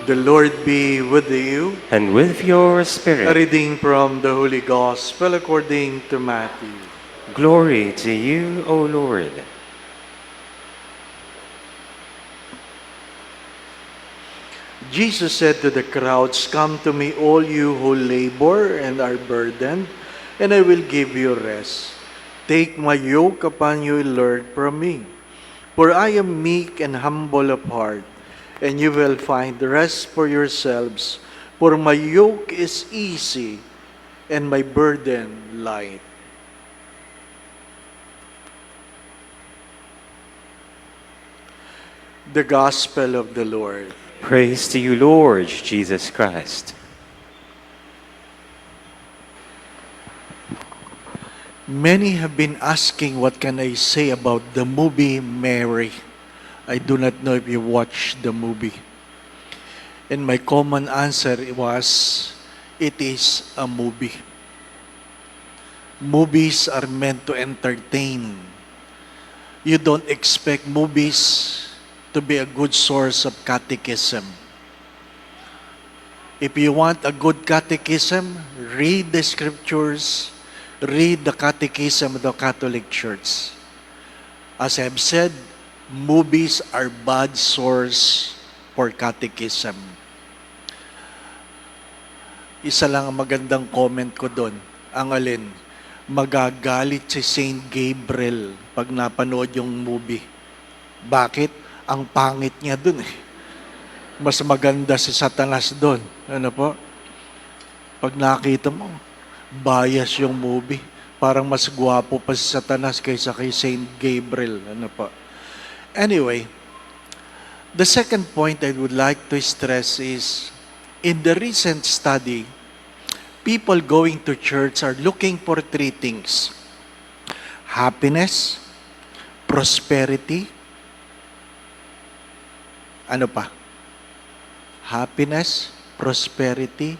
The Lord be with you. And with your A spirit. reading from the Holy Gospel according to Matthew. Glory to you, O Lord. Jesus said to the crowds, "Come to me, all you who labor and are burdened, and I will give you rest. Take my yoke upon you and learn from me. For I am meek and humble of heart, and you will find rest for yourselves. For my yoke is easy, and my burden light." The Gospel of the Lord. Praise to you, Lord Jesus Christ. Many have been asking what can I say about the movie Mary. I do not know if you watched the movie. And my common answer was, it is a movie. Movies are meant to entertain. You don't expect movies to be a good source of catechism. If you want a good catechism, read the scriptures, read the catechism of the Catholic Church. As I've said, movies are bad source for catechism. Isa lang ang magandang comment ko doon. Ang alin, magagalit si Saint Gabriel pag napanood yung movie. Bakit? Ang pangit niya doon eh. Mas maganda si Satanas doon. Ano po? Pag nakita mo, bias yung movie. Parang mas gwapo pa si Satanas kaysa kay Saint Gabriel. Ano po? Anyway, the second point I would like to stress is, in the recent study, people going to church are looking for three things: happiness, prosperity, ano pa? Happiness, prosperity,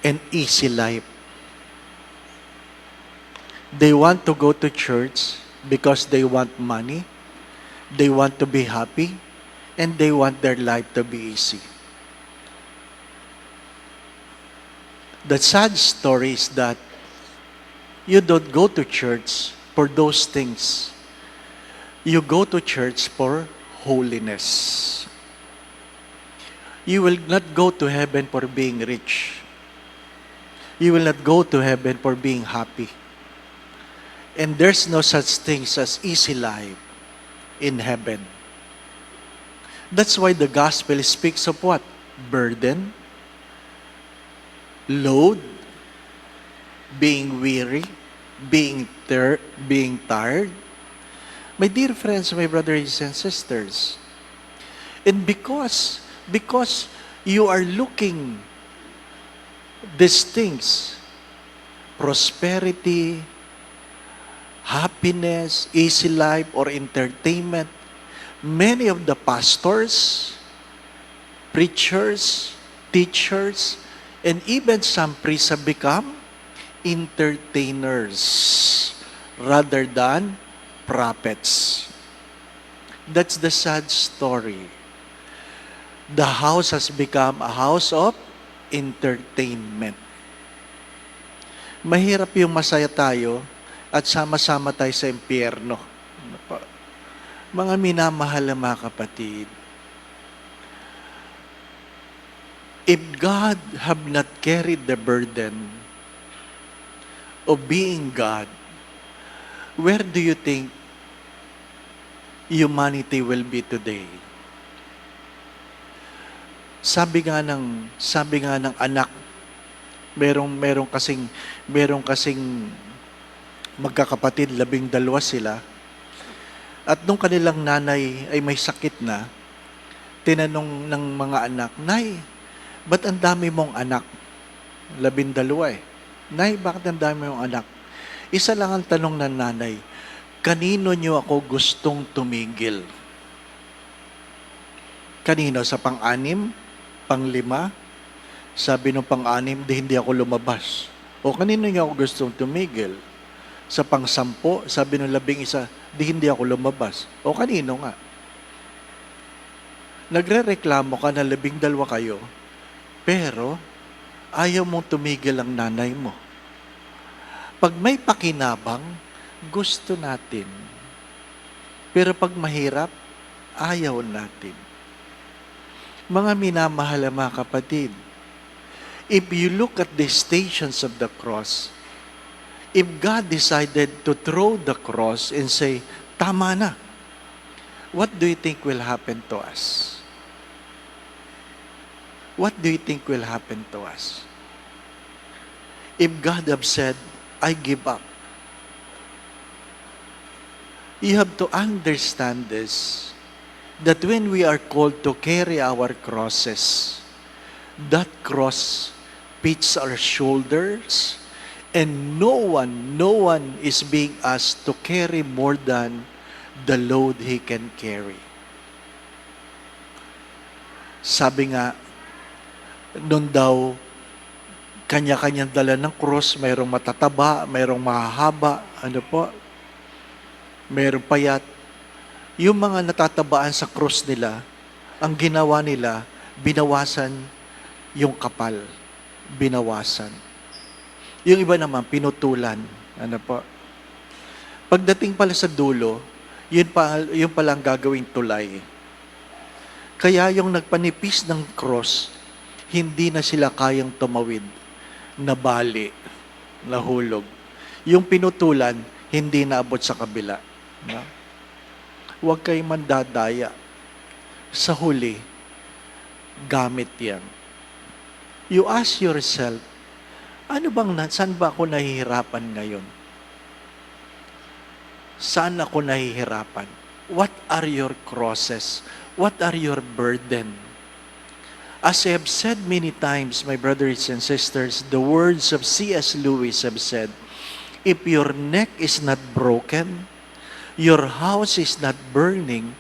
and easy life. They want to go to church because they want money, they want to be happy, and they want their life to be easy. The sad story is that you don't go to church for those things. You go to church for holiness. You will not go to heaven for being rich. You will not go to heaven for being happy. And there's no such things as easy life in heaven. That's why the gospel speaks of what? Burden, load, being weary, being tired. My dear friends, my brothers and sisters, and because you are looking these things, prosperity, happiness, easy life, or entertainment, many of the pastors, preachers, teachers, and even some priests have become entertainers rather than prophets. That's the sad story. The house has become a house of entertainment. Mahirap yung masaya tayo at sama-sama tayo sa impyerno. Mga minamahal na mga kapatid, if God have not carried the burden of being God, where do you think humanity will be today? Sabi nga ng anak, merong kasing magkakapatid, 12 sila. At nung kanilang nanay ay may sakit na, tinanong ng mga anak, "Nay, ba't ang dami mong anak?" 12 eh. "Nay, bakit ang dami mong anak?" Isa lang ang tanong ng nanay, "Kanino niyo ako gustong tumigil?" Kanino? Sa pang-anim? Pang-5? Sabi nung pang-anim, hindi ako lumabas. O kanino niyo ako gustong tumigil? Sa pang-10, sabi ng 11, di hindi ako lumabas. O kanino nga? Nagrereklamo ka na 12 kayo, pero ayaw mong tumigil ang nanay mo. Pag may pakinabang, gusto natin. Pero pag mahirap, ayaw natin. Mga minamahal na mga kapatid, if you look at the stations of the cross, if God decided to throw the cross and say, tama na, what do you think will happen to us? What do you think will happen to us? If God have said, I give up. You have to understand this, that when we are called to carry our crosses, that cross fits our shoulders, and no one is being asked to carry more than the load he can carry. Sabi nga, noon daw, kanya-kanyang dala ng cross, mayroong matataba, mayroong mahahaba, mayroong payat. Yung mga natatabaan sa cross nila, ang ginawa nila, binawasan yung kapal. Binawasan. Yung iba naman, pinutulan. Pagdating pala sa dulo, yun pala ang gagawing tulay. Kaya yung nagpanipis ng cross, hindi na sila kayang tumawid, nabali, nahulog. Yung pinutulan, hindi naabot sa kabila. No? Huwag kayo mandadaya. Sa huli, gamit yan. You ask yourself, saan ba ako nahihirapan ngayon? Saan ako nahihirapan? What are your crosses? What are your burden? As I have said many times, my brothers and sisters, the words of C.S. Lewis have said, if your neck is not broken, your house is not burning,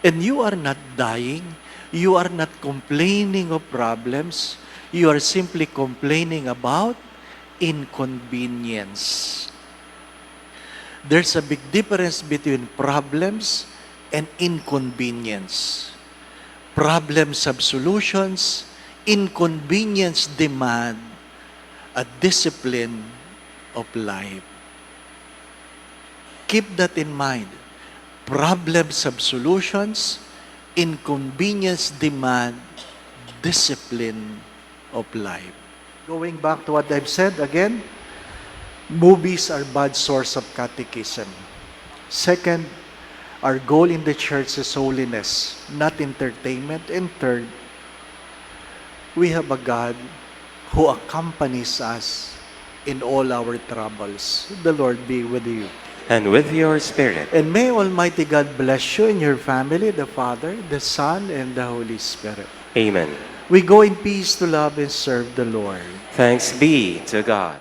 and you are not dying, you are not complaining of problems, you are simply complaining about inconvenience. There's a big difference between problems and inconvenience. Problems have solutions, inconvenience demand a discipline of life. Keep that in mind. Problems have solutions, inconvenience demand discipline of life. Going back to what I've said again, movies are bad source of catechism. Second, our goal in the church is holiness, not entertainment. And third, we have a God who accompanies us in all our troubles. The Lord be with you. And with your spirit. And may Almighty God bless you and your family, the Father, the Son, and the Holy Spirit. Amen. We go in peace to love and serve the Lord. Thanks be to God.